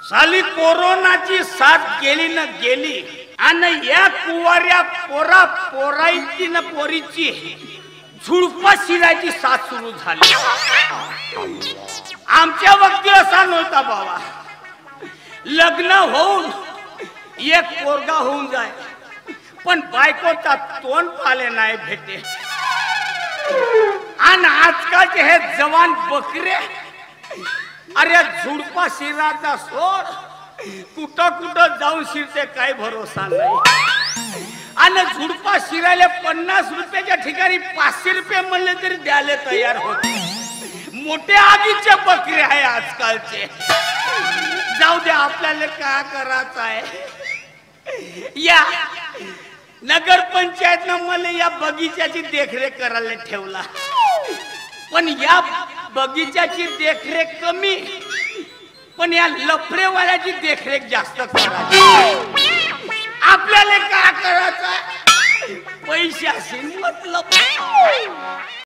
साली कोरोनाची साथ गेली न गेली आणि या कुवाऱ्या पोराईची न पोरीची झुडपा शिरायची साथ सुरू झाली। आमच्या वक्ती असा नव्हता बाबा, लग्न होऊन एक पोरगा होऊन जाय पण बायकोचा तोंड पाले नाही भेटे। आणि आजकालचे हे जवान बकरे अरे झुडपा शिराचा सोड कुठं कुठं जाऊन शिरते काय भरोसा नाही। आणि झुडपा शिरायला 50 रुपयाच्या ठिकाणी 500 रुपये म्हणले तरी द्यायला तयार होते। मोठे आगीचे बकरे आहे आजकालचे। जाऊ दे, आपल्याला काय करायचं आहे। या नगर पंचायतनं मला या बगीच्याची देखरेख करायला ठेवला, पण या बगीच्याची देखरेख कमी, पण या लफडेवाल्याची देखरेख जास्त करायची। आपल्याला काय करायचं, पैशाशी मतलब।